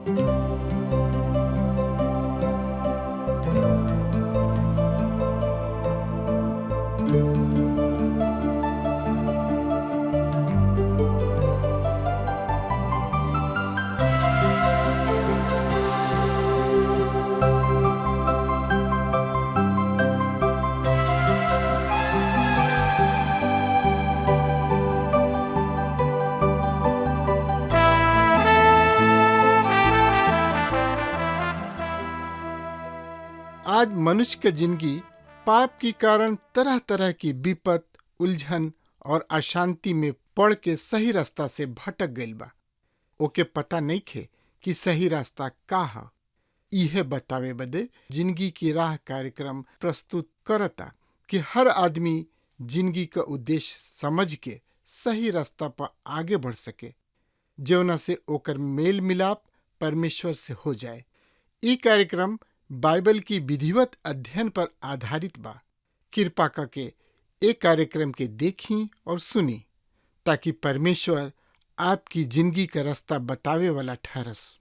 आज मनुष्य के जिंदगी पाप के कारण तरह तरह की विपत, उलझन और अशांति में पड़ के सही रास्ता से भटक गईल बा। ओके पता नहीं खे कि सही रास्ता का ह। इहे बतावे बदे जिंदगी की राह कार्यक्रम प्रस्तुत करता कि हर आदमी जिंदगी का उद्देश्य समझ के सही रास्ता पर आगे बढ़ सके, जौना से ओकर मेल मिलाप परमेश्वर से हो जाए। ई कार्यक्रम बाइबल की विधिवत अध्ययन पर आधारित बा। कृपा करके एक कार्यक्रम के देखी और सुनी ताकि परमेश्वर आपकी जिंदगी का रास्ता बतावे वाला ठहरस।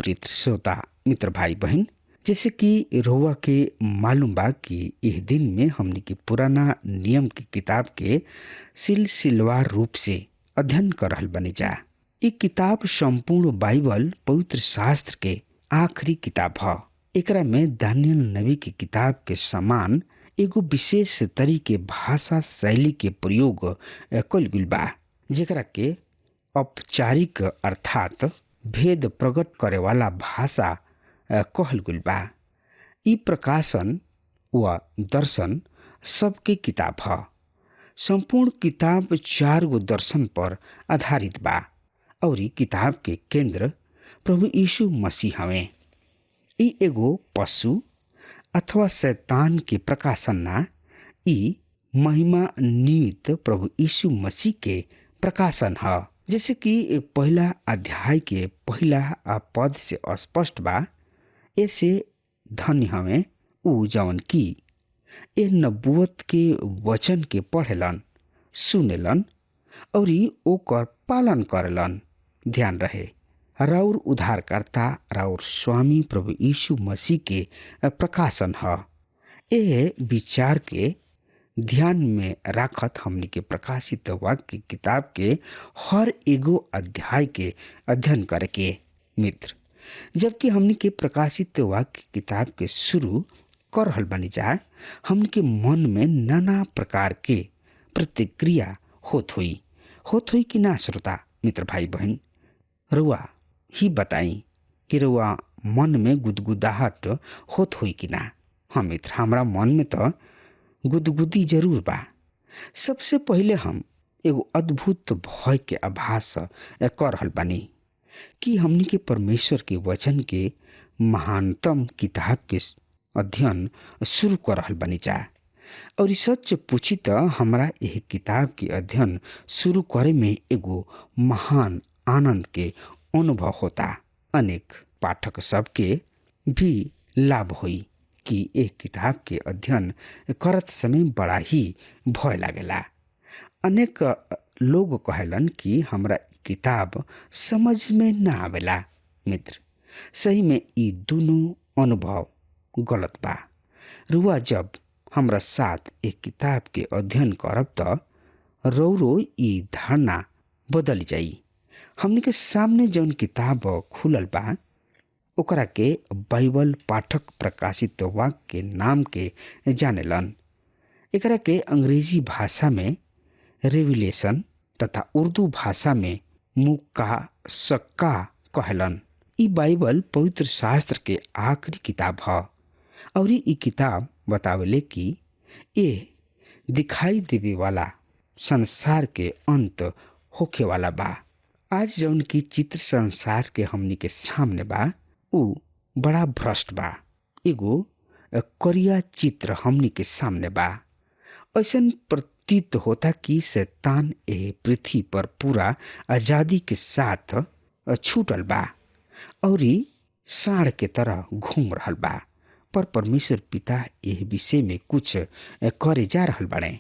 प्रिय श्रोता मित्र भाई बहन, जैसे कि रोवा के मालूम बा कि यह दिन में हमने के पुराना नियम की किताब के सिलसिलेवार रूप से अध्ययन कर रहल बनी जा। ये किताब संपूर्ण बाइबल पवित्र शास्त्र के आखिरी किताब है। एकरा में दानियल नबी की किताब के समान एगो विशेष तरीके भाषा शैली के प्रयोग कल गइल बा, जेकरा के औपचारिक अर्थात भेद प्रकट करे वाला भाषा कहल गइल बा। ई प्रकाशन व दर्शन सबके किताब है। संपूर्ण किताब 4 गो दर्शन पर आधारित बा और ई किताब के केंद्र प्रभु यीशु मसीह हवे। ई एगो पशु अथवा शैतान के प्रकाशन ना, ई महिमा निमित्त प्रभु यीशु मसीह के प्रकाशन है। जैसे कि पहला अध्याय के पहला पद से स्पष्ट बा, ऐसे धन्य हमें ऊ जवन की ए नबूवत के वचन के पढ़ेलन, सुनेलन और ओकर पालन करेलन। ध्यान रहे, राउर उद्धारकर्ता राउर स्वामी प्रभु यीशु मसीह के प्रकाशन है। यह विचार के ध्यान में राखत हमनी के प्रकाशित वाक्य किताब के हर एगो अध्याय के अध्ययन करे के मित्र। जबकि हमनी के प्रकाशित वाक्य किताब के शुरू कर रहल बनी जाए, हमनी के मन में नाना प्रकार के प्रतिक्रिया होत हुई कि ना श्रोता मित्र भाई बहन, रुआ ही बताई कि रुआ मन में गुदगुदाहट होत हुई कि ना। हाँ मित्र, हमारा मन में तो गुदगुदी जरूर बा। सबसे पहले हम एगो अद्भुत भय के आभास कर रहल बानी कि हमनी के परमेश्वर के वचन के महानतम किताब के अध्ययन शुरू कर रहल बानी जा। और ई सच पूछी तो हमरा यह किताब के अध्ययन शुरू करे में एगो महान आनंद के अनुभव होता। अनेक पाठक सबके भी लाभ हुई कि एक किताब के अध्ययन करत समय बड़ा ही भय लागेला। अनेक लोग कहेलन कि हमरा किताब समझ में ना आवेला। मित्र, सही में ई दोनों अनुभव गलत बा। रुआ जब हमरा साथ एक किताब के अध्ययन करब तो रौरो ई धारणा बदल जाई। हमने के सामने जौन किताब खुलल बा ओकरा के बाइबल पाठक प्रकाशित वाक्य के नाम के जानेलन। एकरा के अंग्रेजी भाषा में रेविलेशन तथा उर्दू भाषा में मुकाशक्का कहलन। ई बाइबल पवित्र शास्त्र के आखिरी किताब है और ई किताब बतावेले कि ये दिखाई देवे वाला संसार के अंत होखे वाला बा। आज जौन की चित्र संसार के हमनी के सामने बा ऊ बड़ा भ्रष्ट बा। एगो करिया चित्र हमनी के सामने बा। ऐसन प्रतीत होता कि शैतान एह पृथ्वी पर पूरा आजादी के साथ छूटल बा और साढ़ के तरह घूम रहल बा। पर परमेश्वर पिता एह विषय में कुछ करे जा रहल बाड़े।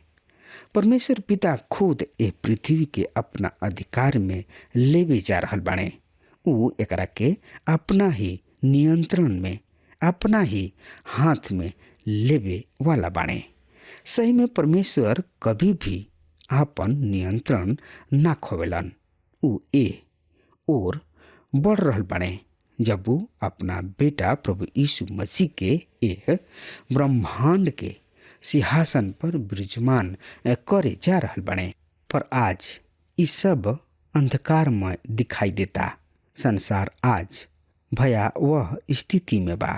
परमेश्वर पिता खुद एह पृथ्वी के अपना अधिकार में लेवे जा रहल बाड़े। ऊ एकरा के अपना ही नियंत्रण में, अपना ही हाथ में लेवे वाला बाड़े। सही में परमेश्वर कभी भी आपन नियंत्रण ना खोवेलन। ऊ ए और बढ़ रहल बाड़े जब वो अपना बेटा प्रभु यीशु मसीह के एक ब्रह्मांड के सिंहासन पर विराजमान करे जा रहल बाड़े। पर आज ये सब अंधकारमय दिखाई देता। संसार आज भयावह स्थिति में बा।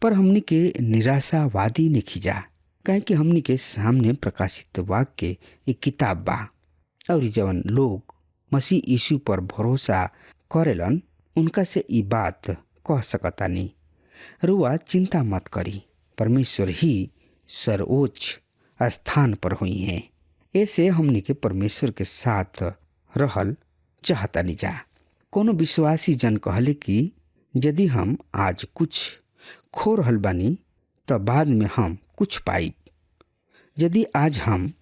पर हमनी के निराशावादी नहीं जा, काहे कि हमनी के सामने प्रकाशित वाक्य एक किताब बा और जवन लोग मसीह यीशु पर भरोसा करेलन उनका से ई बात कह सकता नहीं। रुआ चिंता मत करी, परमेश्वर ही सर्वोच्च स्थान पर हुई हैं। ऐसे हमनी के परमेश्वर के साथ रहल चाहता नहीं जा। कोनो विश्वासी जन कहले कि यदि हम आज कुछ खो रहल बानी तो बाद में हम कुछ पाइब। यदि आज हम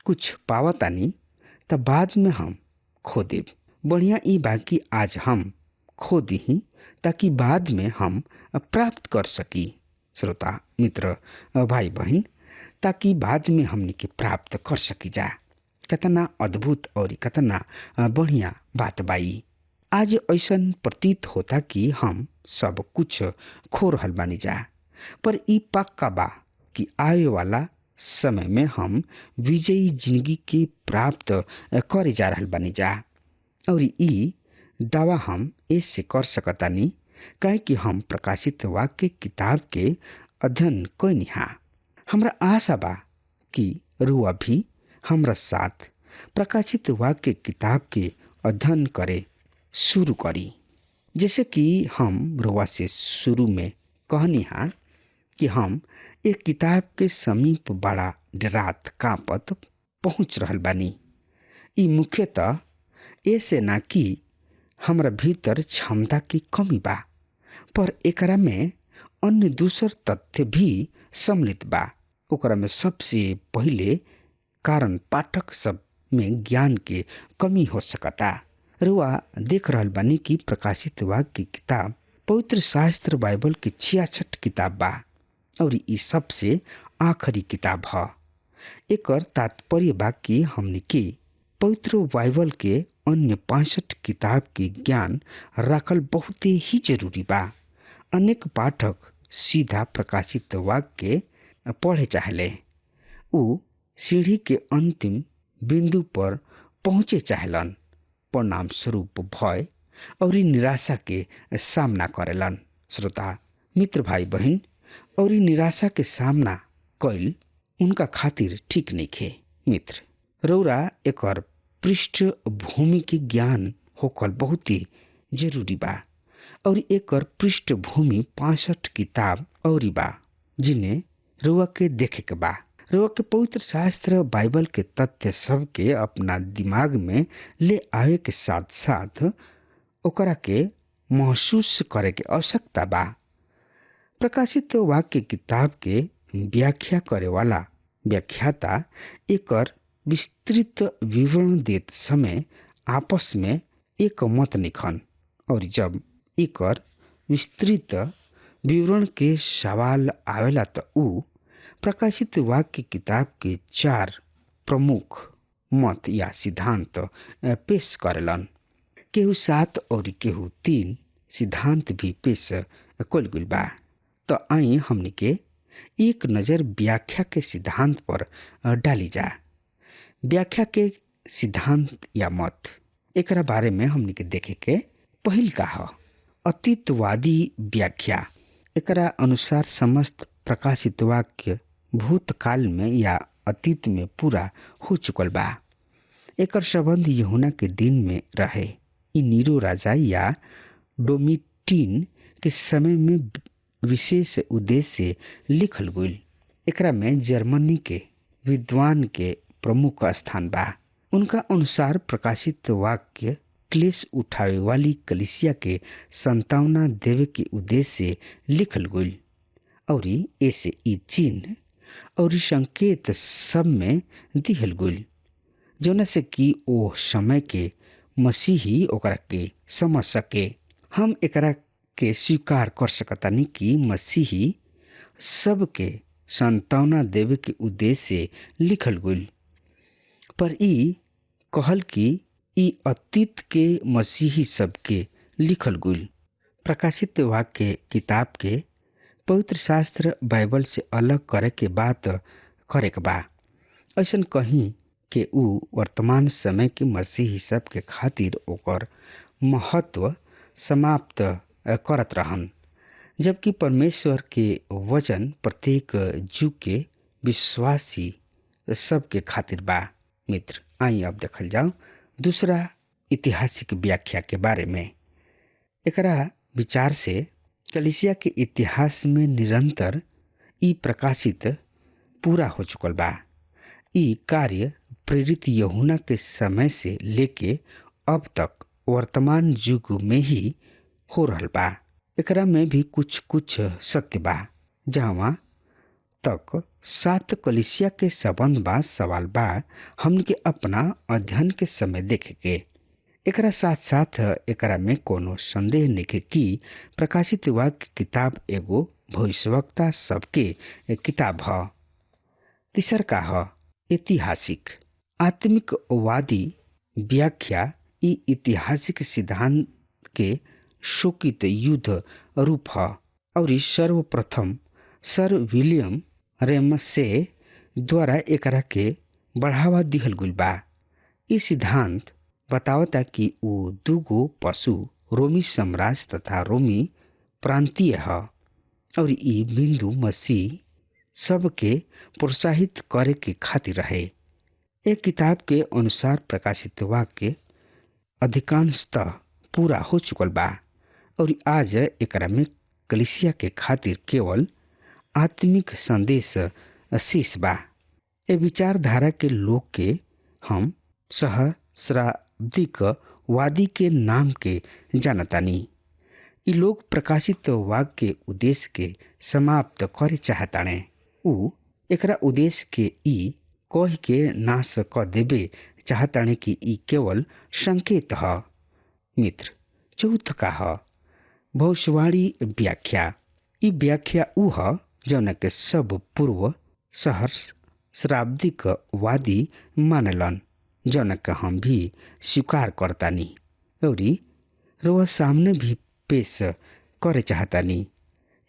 कुछ पावतानी तो बाद में हम खो देब। बढ़िया ई बाकी आज हम खो दीही ताकि बाद में हम प्राप्त कर सकी। श्रोता मित्र भाई बहन, ताकि बाद में हमने के प्राप्त कर सकी जा। कितना अद्भुत और कितना बढ़िया बात बाई। आज ऐसन प्रतीत होता कि हम सब कुछ खो रहल बानी जा, पर ई पक्का बा कि आए वाला समय में हम विजयी जिंदगी के प्राप्त करे जा रहल बानी जा। और ई दावा हम ऐसे कर सकतानी काहे कि हम प्रकाशित वाक्य किताब के अध्ययन कइनी हा। हमरा आशा बा कि रुआ भी हमरा साथ प्रकाशित वाक्य किताब के अध्ययन करे शुरू करी। जैसे कि हम रुआ से शुरू में कहनी हा कि हम एक किताब के समीप बड़ा डरात कांपत पहुंच रहल बानी। ई मुख्यतः ऐसे ना कि हमरा भीतर क्षमता की कमी बा, पर एकरा में अन्य दूसर तथ्य भी सम्मिलित बा। ओकरा में सबसे पहिले कारण पाठक सब में ज्ञान के कमी हो सकता। रुआ देख रहल बानी कि प्रकाशित वाक्य की किताब पवित्र शास्त्र बाइबल की 66 किताब बा और ई सबसे आखिरी किताब ह। एकर तात्पर्य बा कि हमने के पवित्र बाइबल के अन्य 65 किताब के ज्ञान रखल बहुत ही जरूरी बा। अनेक पाठक सीधा प्रकाशित वाक्य पढ़े चाहले। उ सीढ़ी के अंतिम बिंदु पर पहुंचे चाहलन, परिणाम स्वरूप भय और निराशा के सामना करेलन। श्रोता मित्र भाई बहन, और निराशा के सामना कइल उनका खातिर ठीक नहीं खे। मित्र रौरा एकर पृष्ठभूमि के ज्ञान होकल बहुत ही जरूरी बा और एकर पृष्ठभूमि 65 किताब और बा जिन्हें रुआ के देखे के बा। रुआ के पवित्र शास्त्र बाइबल के तथ्य सब के अपना दिमाग में ले आवे के साथ साथ ओकरा के महसूस करे के आवश्यकता बा। प्रकाशित वाक्य किताब के व्याख्या करे वाला व्याख्याता एकर विस्तृत विवरण देत समय आपस में एक मत निखन, और जब एकर विस्तृत विवरण के सवाल आवेला तो उ प्रकाशित वाक्य किताब के 4 प्रमुख मत या सिद्धांत पेश करेलन। केहू 7 और केहू 3 सिद्धांत भी पेश कइल गइल बा। तो आई हमने के एक नजर व्याख्या के सिद्धांत पर डाली जा। व्याख्या के सिद्धांत या मत एकरा बारे में हमने के देखे के पहिल का ह अतीतवादी व्याख्या। एकरा अनुसार समस्त प्रकाशित वाक्य भूतकाल में या अतीत में पूरा हो चुकल बा। एकर संबंध यूहन्ना के दिन में रहे। ई नीरो राजा या डोमिटिन के समय में विशेष उद्देश्य से लिखल गइल। एकरा में जर्मनी के विद्वान के प्रमुख स्थान बा। उनका अनुसार प्रकाशित वाक्य क्लेश उठावे वाली कलीसिया के संतावना देवे के उद्देश्य से लिखल गइल और ऐसे ई चिन्ह और संकेत सब में दिहल गइल, जौना से कि ओ समय के मसीही ओकरा के समझ सके। हम एकरा के स्वीकार कर सकतानी कि मसीही सबके संतावना देवे के उद्देश्य से लिखल गइल, पर ई कहल कि ई अतीत के मसीही सबके लिखल गइल। प्रकाशित वाक्य किताब के पवित्र शास्त्र बाइबल से अलग करे के बात करे के बा। ऐसन कहीं के उ वर्तमान समय के मसीही सब के खातिर ओकर महत्व समाप्त करत रहन, जबकि परमेश्वर के वचन प्रत्येक जुग के विश्वासी सबके खातिर बा। मित्र आई अब देखल जाओ दूसरा ऐतिहासिक व्याख्या के बारे में। एकरा विचार से कलीसिया के इतिहास में निरंतर ई प्रकाशित पूरा हो चुकल बा। ई कार्य प्रेरित यूहन्ना के समय से लेके अब तक वर्तमान युग में ही हो रहल बा। एकरा में भी कुछ कुछ सत्य बा। जहाँ तक 7 कलीसिया के संबंध बा, सवाल बा हमन के अपना अध्ययन के समय देखे के। एकरा साथ साथ एकरा में कोनो संदेह नहीं कि प्रकाशित वाक्य किताब एगो भविष्यवक्ता सबके किताब ह। तीसर का ह ऐतिहासिक आत्मिकवादी व्याख्या ई ऐतिहासिक सिद्धांत के शोकित युद्ध रूप ह और ई सर्वप्रथम सर विलियम रेमसे द्वारा एकरा के बढ़ावा दिहल गुल बा। ई सिद्धांत बतावता कि वो दूगो पशु रोमी साम्राज्य तथा रोमी प्रांतीय ह और ई बिंदु मसीह सबके प्रोत्साहित करे के खातिर रहे। एक किताब के अनुसार प्रकाशित वाक्य अधिकांशतः पूरा हो चुकल बा और आज एकरा में कलीसिया के खातिर केवल आत्मिक संदेश शेष बा। ए विचारधारा के लोग के हम सहस्राब्दिक वादी के नाम के जानतानी। इ लोग प्रकाशित वाक्य के उद्देश्य के समाप्त करे चाहताने। उ एकरा उद्देश्य के ई कह के नाश क देवे चाहताने कि ई केवल संकेत ह। मित्र, चौथ का ह भविष्यवाणी व्याख्या। ई व्याख्या उ ह जौन के सब पूर्व सहस्राब्दिक वादी मानलन, जौन के हम भी स्वीकार करतानी और रोवा सामने भी पेश करे चाहतानी।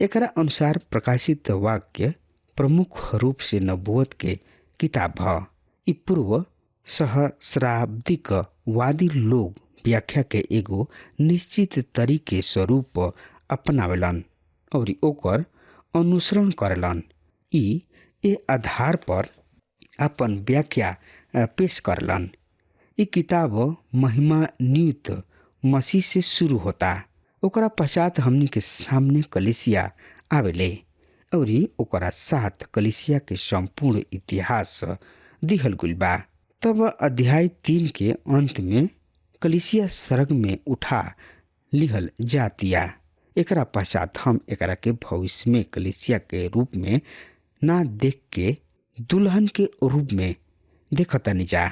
एकरा अनुसार प्रकाशित वाक्य प्रमुख रूप से नबूवत के किताब ह। ई पूर्व सहस्राब्दिक वादी लोग व्याख्या के एगो निश्चित तरीके स्वरूप अपनावेलन और ओकर अनुसरण करेलन। ई ए आधार पर अपन व्याख्या पेश करलन। ई किताब महिमा नियुक्त मसीह से शुरू होता। ओकरा पश्चात हमनी के सामने कलीसिया आवेले और ओकरा साथ कलीसिया के संपूर्ण इतिहास दिहल गुल बा। तब अध्याय 3 के अंत में कलीसिया स्वर्ग में उठा लिहल जातिया। एकरा पश्चात हम एकरा के भविष्य में कलीसिया के रूप में ना देख के दुल्हन के रूप में देखतानी जा।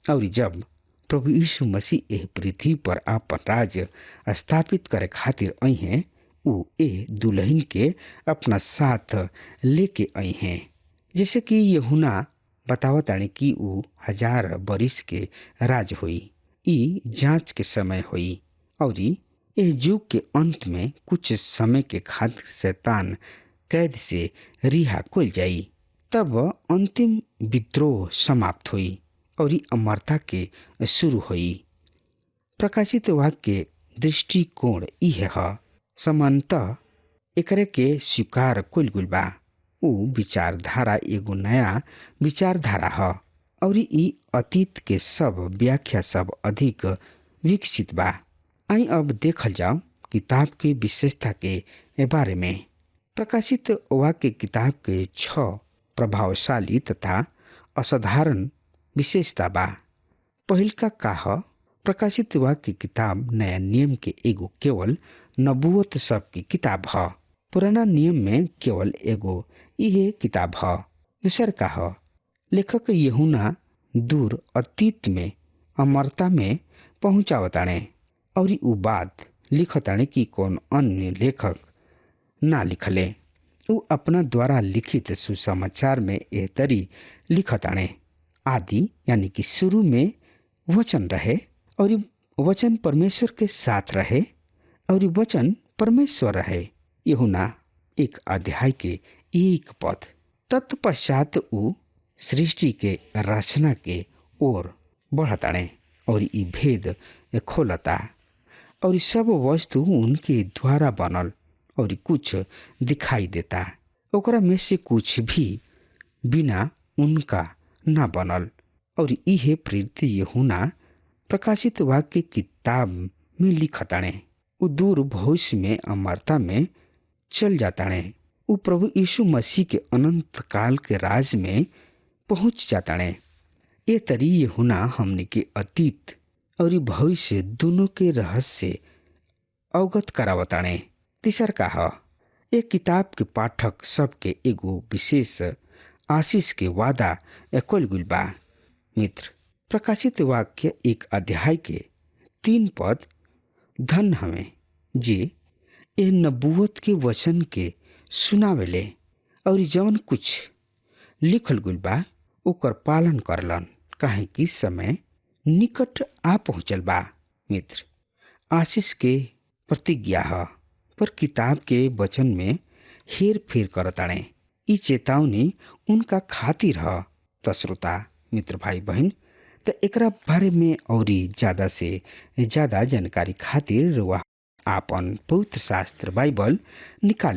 और जब प्रभु यीशु मसीह एह पृथ्वी पर आपन राज स्थापित करे खातिर आई हैं, उ एह दुल्हन के अपना साथ लेके आई हैं। जैसे कि यूहन्ना बतावतानी कि उ 1000 बरिस के राज होई। ई जांच के समय होई और एह युग के अंत में कुछ समय के खातिर शैतान कैद से रिहा कइल जाई। तब अंतिम विद्रोह समाप्त हुई और अमरता के शुरू हुई। प्रकाशित वाक्य के दृष्टिकोण इहे ह। समानतः एकरे के स्वीकार कइल गुल बा। उ विचारधारा एगो नया विचारधारा ह और ई अतीत के सब व्याख्या सब अधिक विकसित बा। आई अब देखल जाओ किताब के विशेषता के बारे में। प्रकाशित वाक्य किताब के 6 प्रभावशाली तथा असाधारण विशेषता बा। पहिलका का ह प्रकाशित वाक्य किताब नया नियम के एगो केवल नबूवत सब की किताब ह। पुराना नियम में केवल एगो इहे किताब ह। दूसर का ह लेखक यूहन्ना दूर अतीत में अमरता में पहुंचावताणे और उ बात लिखताणे कि कौन अन्य लेखक ना लिखले। उ अपना द्वारा लिखित सुसमाचार में एह तरी लिखताणे, आदि यानी कि शुरू में वचन रहे और वचन परमेश्वर के साथ रहे और वचन परमेश्वर रहे। यूहन्ना 1 अध्याय के 1 पद। तत्पश्चात उ सृष्टि के रचना के ओर बढ़ताणे और ई भेद खोलता और सब वस्तु उनके द्वारा बनल और कुछ दिखाई देता। ओकरा में से कुछ भी बिना उनका ना बनल। और इहे प्रेरित यूहन्ना प्रकाशित वाक्य किताब में लिखताणे। उ दूर भविष्य में अमरता में चल जाताणे। उ प्रभु यीशु मसीह के अनंत काल के राज में पहुंच जाताणे। ये तरी यूहन्ना हमने के अतीत और भविष्य दोनों के रहस्य अवगत करावताणे। तीसर का ह एक किताब के पाठक सबके एगो विशेष आशीष के वादा कइल गइल बा। मित्र, प्रकाशित वाक्य 1 अध्याय के 3 पद धन हमें जे ए नबूवत के वचन के सुनावेले और जवन कुछ लिखल गुल बा ओकर पालन करलन, काहे कि समय निकट आ पहुँचल बा। मित्र, आशीष के प्रतिज्ञा ह, पर किताब के वचन में हेर फेर करताणे। ई चेतावनी उनका खातिर ह। त श्रोता मित्र भाई बहन, त एकरा बारे में औरी ज्यादा से ज्यादा जानकारी खातिर वह आपन पवित्र शास्त्र बाइबल निकाल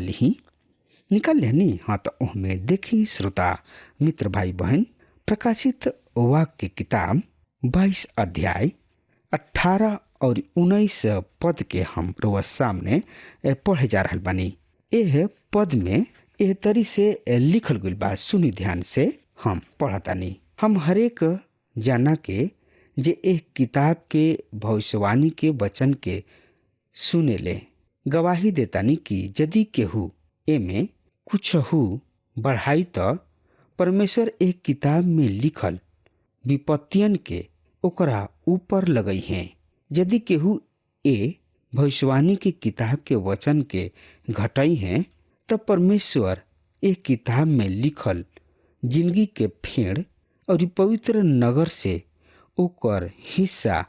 लेनी। हाँ, तो ओहमे देखी श्रोता मित्र भाई बहन, प्रकाशित वाक्य की किताब 22 अध्याय 18 और 19 पद के हम रोज सामने पढ़े जा रहल बानी। एह पद में एह तरी से लिखल गइल बा, सुनी ध्यान से हम पढ़तानी। हम हरेक जाना के जे एक किताब के भविष्यवाणी के वचन के सुने ले गवाही देतानी कि यदि केहू एमे कुछ बढ़ाई त परमेश्वर एक किताब में लिखल विपत्तियन के ओकरा ऊपर लगई हैं। यदि केहू ए भविष्यवाणी की किताब के वचन के घटाई हैं तब परमेश्वर एक किताब में लिखल जिंदगी के फेड़ और पवित्र नगर से ओकर हिस्सा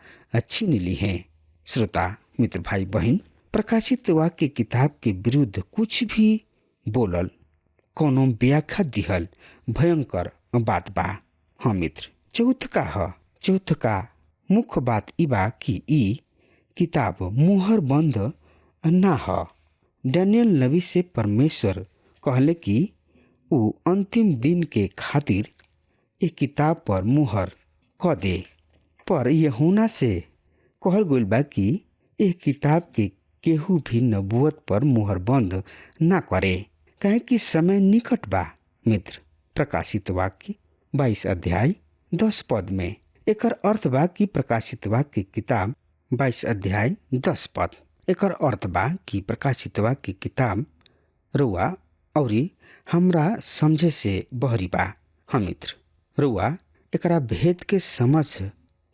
छीन ली हैं। श्रोता मित्र भाई बहन, प्रकाशित वाक्य किताब के विरुद्ध कुछ भी बोलल, कोनो व्याख्या दिहल भयंकर बात बा। हाँ मित्र, चौथ का मुख्य बात ई बा कि ई किताब मुहर बंद ना ह। डैनियल नबी से परमेश्वर कहले कि ऊ अंतिम दिन के खातिर एक किताब पर मुहर क दे, पर यूहन्ना से कहल गइल बा कि एक किताब के केहू भी नबूवत पर मुहर बंद ना करे, काहे कि समय निकट बा। मित्र, प्रकाशित वाक्य 22 अध्याय 10 पद में एकर अर्थ बा कि प्रकाशित वाक्य किताब 22 अध्याय 10 पद, एकर अर्थ बा कि प्रकाशित वाक्य किताब रुआ औरी हमरा समझे से बहरी बा। हम मित्र, रुआ एकरा भेद के समझ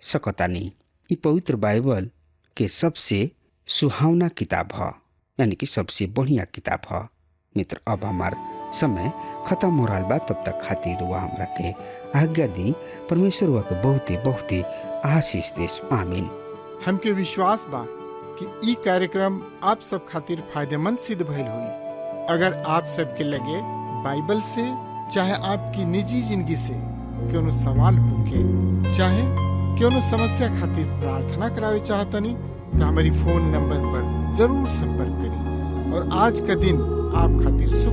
सकतानी। ई पवित्र बाइबल के सबसे सुहावना किताब ह, यानी कि सबसे बढ़िया किताब ह। मित्र, अब हमार समय खत्म हो रहा बा, तब तक खातिर वह हमरा के आज्ञा दी। परमेश्वर वह के बहुत ही आशीष देश। आमीन। हमके विश्वास बा कि ई कार्यक्रम आप सब खातिर फायदेमंद सिद्ध भइल हुई। अगर आप सबके लगे बाइबल से चाहे आपकी निजी जिंदगी से कोनो सवाल होके चाहे कोनो समस्या खातिर प्रार्थना करावे चाहतनी तो हमारी फोन नंबर पर जरूर संपर्क करें और आज का दिन आप खातिर शुभ